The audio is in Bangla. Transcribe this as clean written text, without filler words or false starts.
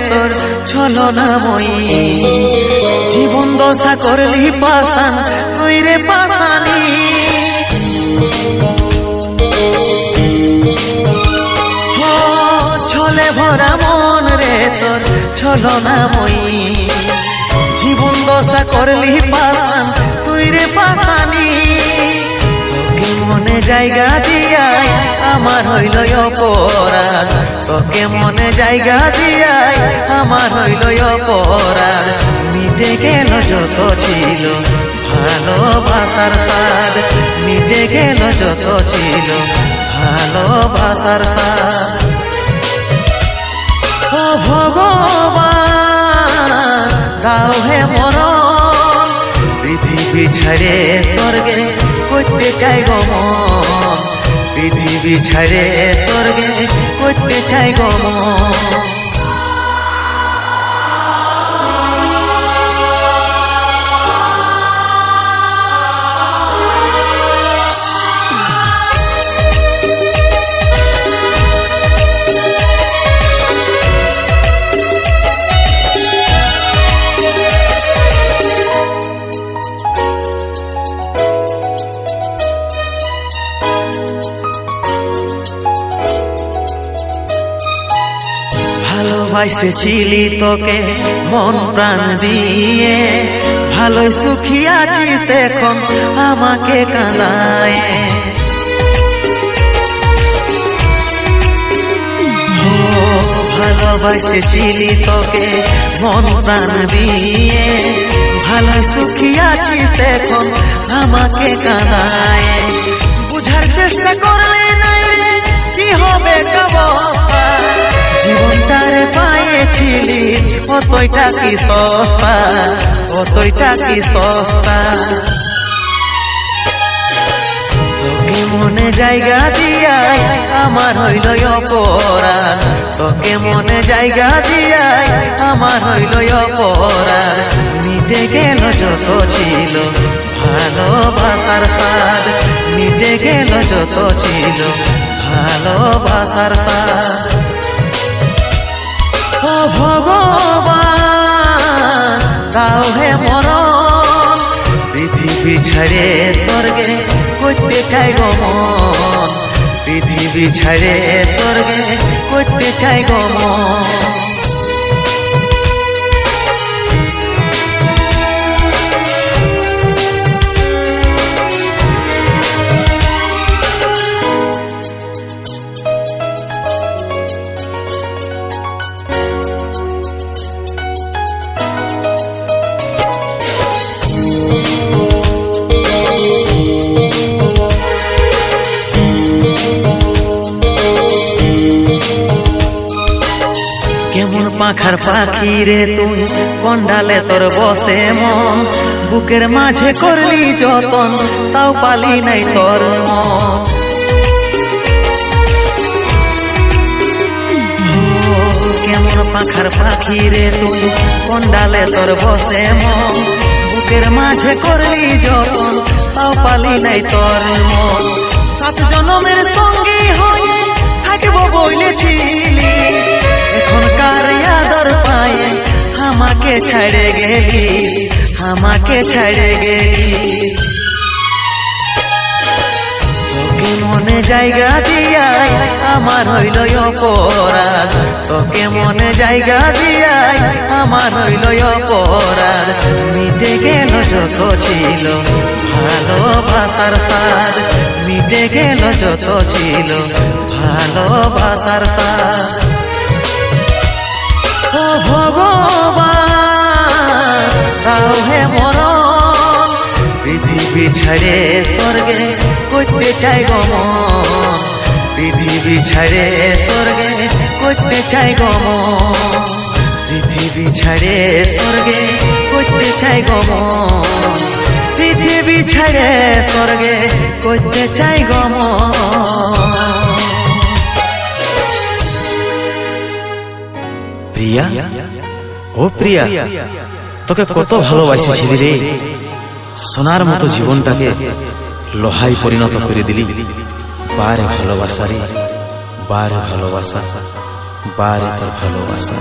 তোর ছলনাময়ী। জীবন দশা করলি পাশান তুই রে পাশানি। ছলে ভরা মন রে তোর ছলনাময়ী। জীবন দশা করলি পাশান তুই রে পাশানি। তোকে মনে জায়গা দিয়াই আমার হইল অপরাধ। তোকে মনে জায়গা দিয়াই আমার হইল অপরাধ। মিটে গেল যত ছিল ভালোবাসার স্বাদ। মিটে গেল যত ছিল ভালোবাসার স্বাদ। ও ভগবান দাও হে মরণ। পৃথিবী ছেড়ে স্বর্গে করতে চাই গো মন। পৃথিবী ছেড়ে স্বর্গে করতে চাই গো মন। ভালোবাসেছিলি তোকে মন প্রাণ দিয়ে। ভালোই সুখী আছিস এখন আমাকে কাঁদায়। ভালোবাসেছিলি তোকে মন প্রাণ দিয়ে। ভালোই সুখী আছিস এখন আমাকে কাঁদায়। বুঝার চেষ্টা করলে নাই রে কি হবে অবস্থা। জীবনটারে পাইছিলি অতইটা কি সস্তা। অতইটা কি সস্তা। তোকে মনে জায়গা দিয়াই আমার হইল অপরাধ। তোকে মনে জায়গা দিয়াই আমার হইল অপরাধ। মিটে গেল যত ছিল ভালোবাসার স্বাদ। মিটে গেল যত ছিল ভালোবাসার স্বাদ। ও ভগবান দাও হে মরণ। পৃথিবী ছেড়ে স্বর্গে করতে চাই গো মন। পৃথিবী ছেড়ে স্বর্গে করতে চাই গো মন। কেমন পাখার পাখি রে তুই কন্ডালে তোর বসে মন। বুকের মাঝে করলি যতন তাও পালি নাই তোর মন। কেমন পাখার পাখি রে তুই কন্ডালে তোর বসে মন। বুকের মাঝে করলি যতন তাও পালি নাই তোর মন। 7 জনমের সঙ্গী হয়ে থাকবো বলেছিলি। এখনকার আদর পায়ে আমাকে ছেড়ে গেলি। আমাকে ছেড়ে গেলি। তোকে মনে জায়গা দিয়াই আমার হইল অপরাধ। তোকে মনে জায়গা দিয়াই আমার হইল অপরাধ। মিটে গেল যত ছিল ভালোবাসার স্বাদ। মিটে গেল যত ছিল ভালোবাসার স্বাদ। ও ভগবান দাও হে মরণ। পৃথিবী ছেড়ে স্বর্গে করতে চাই গো মন। পৃথিবী ছেড়ে স্বর্গে করতে চাই গো মন। পৃথিবী ছেড়ে স্বর্গে করতে চাই গো মন। পৃথিবী ছেড়ে স্বর্গে করতে চাই গো মন। প্রিয়া, ও প্রিয়া, তোকে কত ভালোবাসিছিলি রে। সোনার মতো জীবনটাকে লোহায় পরিণত করে দিলি। বারে ভালোবাসা রে, বারে ভালোবাসা, বারে তোর ভালোবাসা।